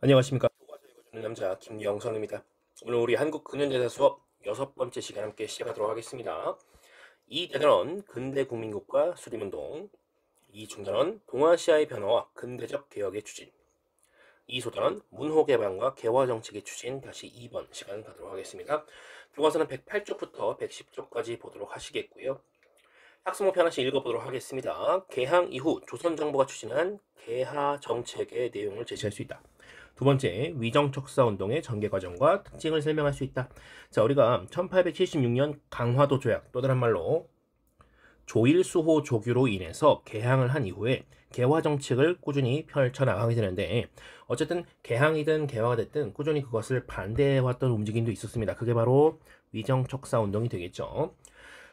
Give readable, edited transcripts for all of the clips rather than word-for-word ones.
안녕하십니까. 교과서 읽어주는 남자 김영선입니다. 오늘 우리 한국 근현대사 수업 6번째 시간 함께 시작하도록 하겠습니다. 이 대단원 근대 국민국가 수립운동, 이 중단원 동아시아의 변화와 근대적 개혁의 추진, 이 소단원 문호 개방과 개화 정책의 추진. 다시 2번 시간 가도록 하겠습니다. 교과서는 108쪽부터 110쪽까지 보도록 하시겠고요. 학습 목표 하나씩 읽어보도록 하겠습니다. 개항 이후 조선 정부가 추진한 개하 정책의 내용을 제시할 수 있다. 두 번째, 위정척사 운동의 전개 과정과 특징을 설명할 수 있다. 자, 우리가 1876년 강화도 조약, 또 다른 말로 조일수호 조규로 인해서 개항을 한 이후에 개화 정책을 꾸준히 펼쳐나가게 되는데, 어쨌든 개항이든 개화가 됐든 꾸준히 그것을 반대해왔던 움직임도 있었습니다. 그게 바로 위정척사 운동이 되겠죠.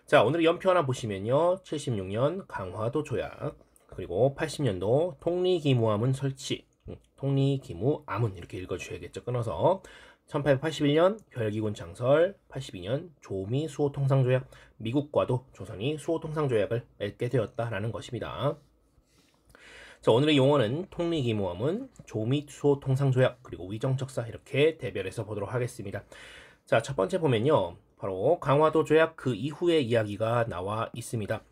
자, 오늘 연표 하나 보시면요, 76년 강화도 조약, 그리고 80년도 통리기무암은 설치, 통리기무암은 이렇게 읽어주셔야겠죠. 끊어서 1881년 별기군 창설, 82년 조미 수호 통상조약, 미국과도 조선이 수호 통상조약을 맺게 되었다라는 것입니다. 자, 오늘의 용어는 통리기무암은 조미 수호 통상조약, 그리고 위정척사, 이렇게 대별해서 보도록 하겠습니다. 자, 첫 번째 보면요, 바로 강화도 조약 그 이후의 이야기가 나와 있습니다.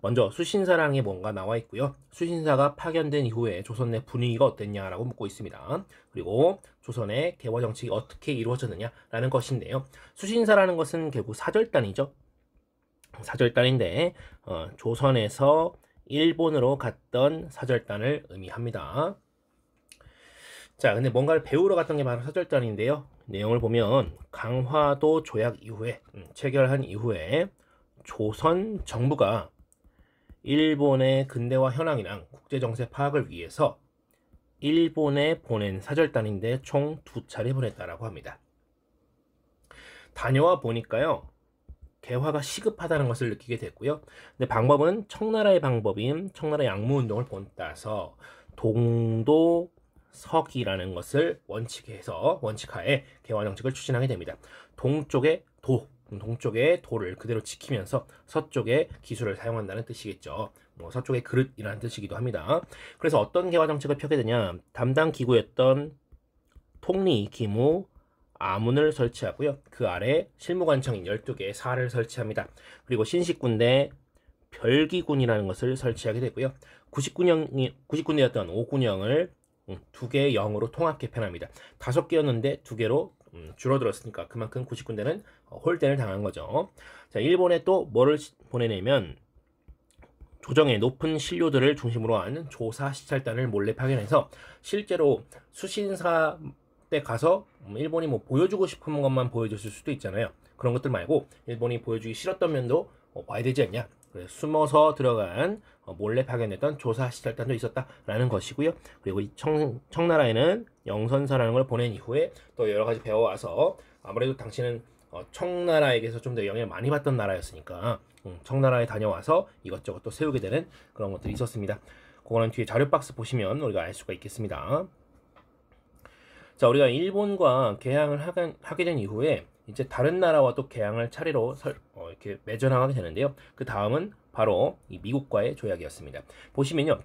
먼저 수신사랑에 뭔가 나와 있고요. 수신사가 파견된 이후에 조선 내 분위기가 어땠냐라고 묻고 있습니다. 그리고 조선의 개화 정책이 어떻게 이루어졌느냐라는 것인데요. 수신사라는 것은 결국 사절단이죠. 사절단인데 조선에서 일본으로 갔던 사절단을 의미합니다. 자, 근데 뭔가를 배우러 갔던 게 바로 사절단인데요. 내용을 보면 강화도 조약 이후에 체결한 이후에 조선 정부가 일본의 근대화 현황이랑 국제정세 파악을 위해서 일본에 보낸 사절단인데 총 2차례 보냈다라고 합니다. 다녀와 보니까요, 개화가 시급하다는 것을 느끼게 됐고요. 근데 방법은 청나라의 방법인 청나라 양무운동을 본따서 동도 서기라는 것을 원칙하에 개화 정책을 추진하게 됩니다. 동쪽의 도를 그대로 지키면서 서쪽의 기술을 사용한다는 뜻이겠죠. 서쪽의 그릇이라는 뜻이기도 합니다. 그래서 어떤 개화 정책을 펴게 되냐, 담당 기구였던 통리기무 아문을 설치하고요. 그 아래 실무관청인 12개의 사를 설치합니다. 그리고 신식군대 별기군이라는 것을 설치하게 되고요. 99군대였던 5군영을 2개의 영으로 통합 개편합니다. 5개였는데 2개로 줄어들었으니까 그만큼 99군대는 홀대를 당한 거죠. 자, 일본에 또 뭐를 보내냐면 조정의 높은 신료들을 중심으로 한 조사 시찰단을 몰래 파견해서 실제로 수신사 때 가서 일본이 뭐 보여주고 싶은 것만 보여줬을 수도 있잖아요. 그런 것들 말고 일본이 보여주기 싫었던 면도 봐야 되지 않냐. 그래서 숨어서 들어간 몰래 파견했던 조사 시찰단도 있었다라는 것이고요. 그리고 이 청나라에는 영선사라는 걸 보낸 이후에 또 여러 가지 배워와서, 아무래도 당신은 청나라에게서 좀 더 영향을 많이 받던 나라였으니까 청나라에 다녀와서 이것저것 또 세우게 되는 그런 것들이 있었습니다. 그거는 뒤에 자료 박스 보시면 우리가 알 수가 있겠습니다. 자, 우리가 일본과 개항을 하게 된 이후에 이제 다른 나라와 또 개항을 차례로 이렇게 맺어나가게 되는데요. 그 다음은 바로 이 미국과의 조약이었습니다. 보시면요,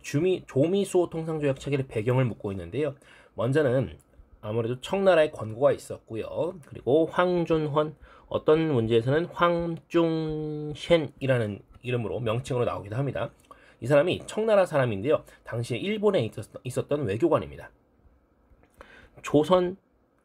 조미수호 통상조약 체결의 배경을 묻고 있는데요. 먼저는 아무래도 청나라의 권고가 있었고요. 그리고 황준헌, 어떤 문제에서는 황중셴이라는 이름으로 명칭으로 나오기도 합니다. 이 사람이 청나라 사람인데요. 당시에 일본에 있었던 외교관입니다. 조선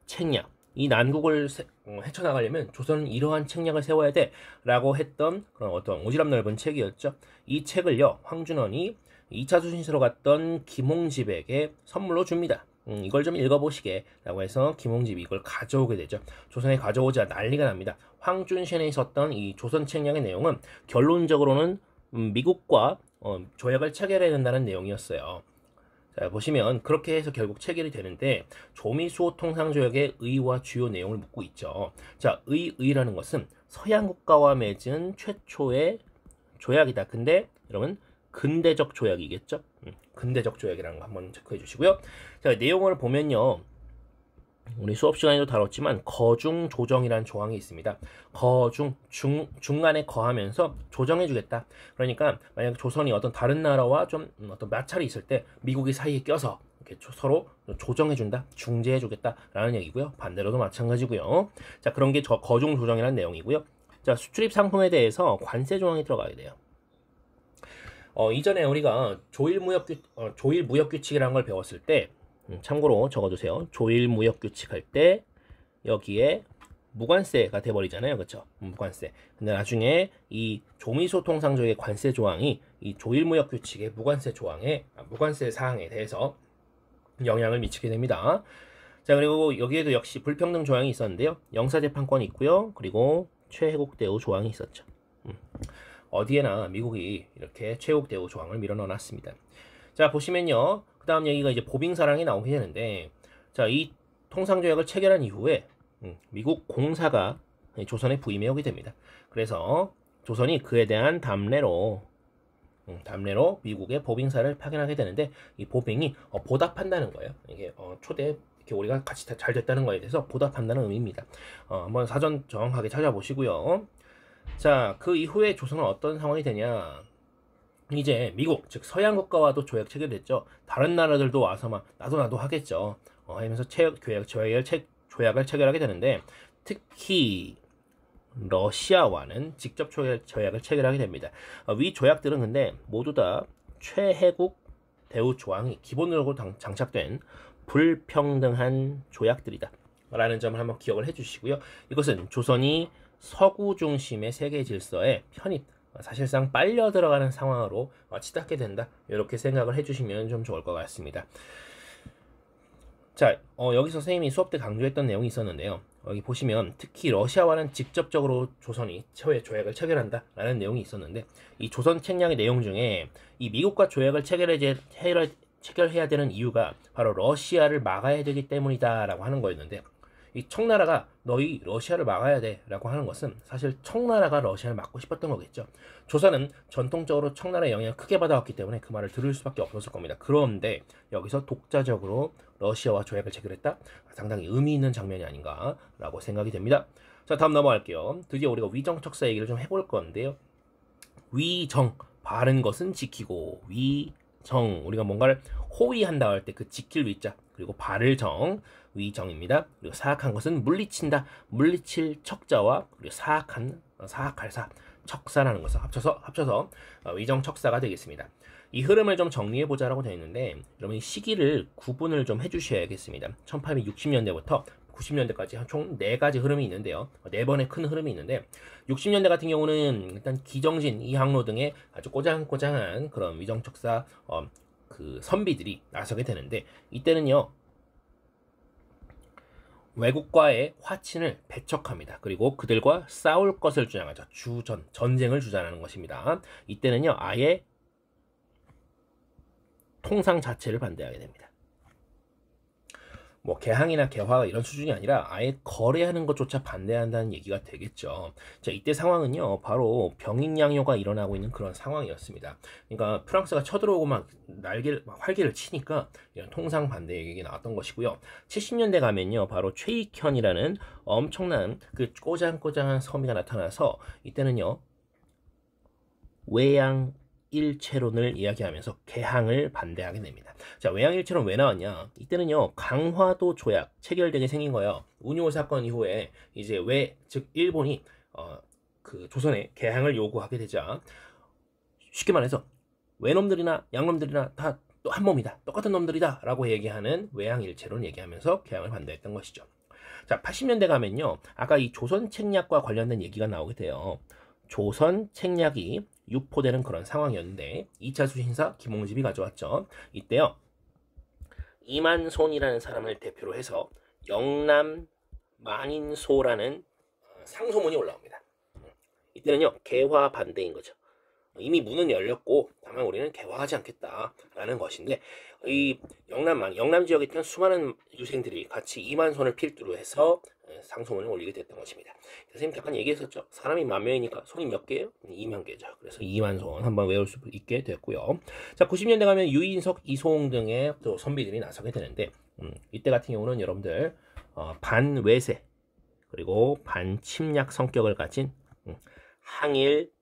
책략, 이 난국을 헤쳐나가려면 조선은 이러한 책략을 세워야 돼 라고 했던 그런 어떤 오지랖 넓은 책이었죠. 이 책을요, 황준헌이 2차 수신사로 갔던 김홍집에게 선물로 줍니다. 이걸 좀 읽어보시게 라고 해서 김홍집이 이걸 가져오게 되죠. 조선에 가져오자 난리가 납니다. 황준센에 있었던 이 조선 책략의 내용은 결론적으로는 미국과 조약을 체결해야 된다는 내용이었어요. 자, 보시면 그렇게 해서 결국 체결이 되는데, 조미수호 통상조약의 의의와 주요 내용을 묻고 있죠. 자, 의의라는 것은 서양 국가와 맺은 최초의 조약이다. 근데 여러분, 근대적 조약이겠죠. 근대적 조약이라는 거 한번 체크해 주시고요. 자, 내용을 보면요, 우리 수업 시간에도 다뤘지만 거중 조정이라는 조항이 있습니다. 거중 중간에 거하면서 조정해 주겠다. 그러니까 만약 조선이 어떤 다른 나라와 좀 어떤 마찰이 있을 때 미국이 사이에 껴서 이렇게 서로 조정해 준다, 중재해 주겠다라는 얘기고요. 반대로도 마찬가지고요. 자, 그런 게 거중 조정이라는 내용이고요. 자, 수출입 상품에 대해서 관세 조항이 들어가야 돼요. 이전에 우리가 조일 무역 규칙이라는 걸 배웠을 때 참고로 적어두세요. 조일 무역 규칙 할 때 여기에 무관세가 돼버리잖아요, 그렇죠? 무관세. 근데 나중에 이 조미소 통상조의 관세 조항이 이 조일 무역 규칙의 무관세 사항에 대해서 영향을 미치게 됩니다. 자, 그리고 여기에도 역시 불평등 조항이 있었는데요. 영사재판권이 있고요. 그리고 최혜국 대우 조항이 있었죠. 어디에나 미국이 이렇게 최혜국 대우 조항을 밀어넣어놨습니다. 자, 보시면요. 그 다음 얘기가 이제 보빙사랑이 나오게 되는데, 자, 이 통상조약을 체결한 이후에 미국 공사가 조선에 부임해 오게 됩니다. 그래서 조선이 그에 대한 담례로 미국의 보빙사를 파견하게 되는데, 이 보빙이 보답한다는 거예요. 이게 초대 이렇게 우리가 같이 잘 됐다는 거에 대해서 보답한다는 의미입니다. 한번 사전 정확하게 찾아보시고요. 자, 그 이후에 조선은 어떤 상황이 되냐? 이제 미국, 즉 서양 국가와도 조약 체결됐죠. 다른 나라들도 와서 막 나도 하겠죠. 하면서 조약을 체결하게 되는데, 특히 러시아와는 직접 조약을 체결하게 됩니다. 위 조약들은 근데 모두 다 최혜국 대우 조항이 기본으로 장착된 불평등한 조약들이다 라는 점을 한번 기억을 해주시고요. 이것은 조선이 서구 중심의 세계 질서에 편입, 사실상 빨려 들어가는 상황으로 치닫게 된다, 이렇게 생각을 해주시면 좀 좋을 것 같습니다. 자, 여기서 선생님이 수업 때 강조했던 내용이 있었는데요. 여기 보시면 특히 러시아와는 직접적으로 조선이 조약을 체결한다 라는 내용이 있었는데, 이 조선 책략의 내용 중에 이 미국과 조약을 체결해야 되는 이유가 바로 러시아를 막아야 되기 때문이다 라고 하는 거였는데, 이 청나라가 너희 러시아를 막아야 돼 라고 하는 것은 사실 청나라가 러시아를 막고 싶었던 거겠죠. 조선은 전통적으로 청나라의 영향을 크게 받아왔기 때문에 그 말을 들을 수밖에 없었을 겁니다. 그런데 여기서 독자적으로 러시아와 조약을 체결했다? 상당히 의미 있는 장면이 아닌가 라고 생각이 됩니다. 자, 다음 넘어갈게요. 드디어 우리가 위정척사 얘기를 좀 해볼 건데요. 위정, 바른 것은 지키고, 위정, 우리가 뭔가를 호위한다 할 때 그 지킬 위자, 그리고 바를 정, 위정입니다. 그리고 사악한 것은 물리친다, 물리칠 척자와 그리고 사악할 사, 척사라는 것을 합쳐서 위정척사가 되겠습니다. 이 흐름을 좀 정리해보자라고 되어 있는데, 여러분 이 시기를 구분을 좀 해주셔야겠습니다. 1860년대부터 90년대까지 총 4가지 흐름이 있는데요. 4번의 큰 흐름이 있는데, 60년대 같은 경우는 일단 기정신, 이항로 등의 아주 꼬장꼬장한 그런 위정척사 그 선비들이 나서게 되는데, 이때는요 외국과의 화친을 배척합니다. 그리고 그들과 싸울 것을 주장하죠. 전쟁을 주장하는 것입니다. 이때는요 아예 통상 자체를 반대하게 됩니다. 뭐 개항이나 개화가 이런 수준이 아니라 아예 거래하는 것조차 반대한다는 얘기가 되겠죠. 자, 이때 상황은요 바로 병인양요가 일어나고 있는 그런 상황이었습니다. 그러니까 프랑스가 쳐들어오고 막 활개를 치니까 이런 통상 반대 얘기가 나왔던 것이고요. 70년대 가면요 바로 최익현이라는 엄청난 그 꼬장꼬장한 섬이가 나타나서, 이때는요 외양 일체론을 이야기하면서 개항을 반대하게 됩니다. 자, 외양일체론 왜 나왔냐? 이때는요 강화도 조약 체결되게 생긴 거예요. 운요 사건 이후에 이제 즉 일본이 그 조선에 개항을 요구하게 되자, 쉽게 말해서 외놈들이나 양놈들이나 다 한 몸이다, 똑같은 놈들이다 라고 얘기하는 외양일체론 얘기하면서 개항을 반대했던 것이죠. 자, 80년대 가면요 아까 이 조선 책략과 관련된 얘기가 나오게 돼요. 조선 책략이 유포되는 그런 상황이었는데, 2차 수신사 김홍집이 가져왔죠. 이때요 이만손이라는 사람을 대표로 해서 영남 만인소라는 상소문이 올라옵니다. 이때는요 개화 반대인 거죠. 이미 문은 열렸고 다만 우리는 개화하지 않겠다라는 것인데, 이 영남 지역에 있던 수많은 유생들이 같이 이만손을 필두로 해서 상소문을 올리게 됐던 것입니다. 선생님 잠깐 얘기했었죠. 사람이 10,000명이니까 손이 몇 개예요? 2만 개죠. 그래서 2만손 한번 외울 수 있게 됐고요. 자, 90년대 가면 유인석, 이소홍 등의 또 선비들이 나서게 되는데, 이때 같은 경우는 여러분들 반외세 그리고 반침략 성격을 가진 항일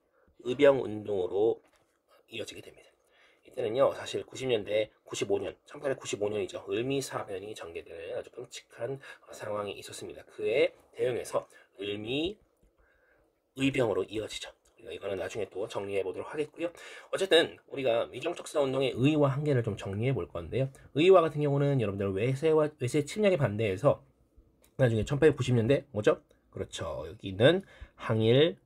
의병운동으로 이어지게 됩니다. 이때는요 사실 90년대 95년 1895년이죠. 을미사변이 전개되는 아주 끔찍한 상황이 있었습니다. 그에 대응해서 을미 의병으로 이어지죠. 우리가 이거는 나중에 또 정리해 보도록 하겠고요. 어쨌든 우리가 미정척사 운동의 의의와 한계를 좀 정리해 볼 건데요. 의의와 같은 경우는 여러분들 외세 침략에 반대해서 나중에 1890년대 뭐죠? 그렇죠. 여기는 항일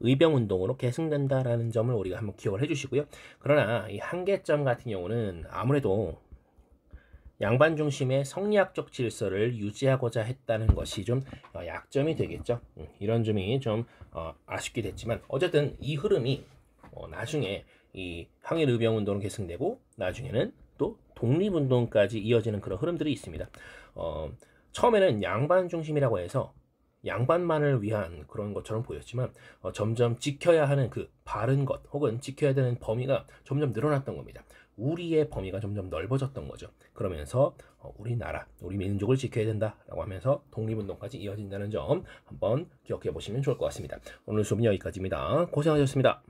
의병운동으로 계승된다라는 점을 우리가 한번 기억을 해주시고요. 그러나 이 한계점 같은 경우는 아무래도 양반 중심의 성리학적 질서를 유지하고자 했다는 것이 좀 약점이 되겠죠. 이런 점이 좀 아쉽게 됐지만 어쨌든 이 흐름이 나중에 이 항일 의병운동으로 계승되고 나중에는 또 독립운동까지 이어지는 그런 흐름들이 있습니다. 처음에는 양반 중심이라고 해서 양반만을 위한 그런 것처럼 보였지만 점점 지켜야 하는 그 바른 것 혹은 지켜야 되는 범위가 점점 늘어났던 겁니다. 우리의 범위가 점점 넓어졌던 거죠. 그러면서 우리나라, 우리 민족을 지켜야 된다라고 하면서 독립운동까지 이어진다는 점 한번 기억해 보시면 좋을 것 같습니다. 오늘 수업은 여기까지입니다. 고생하셨습니다.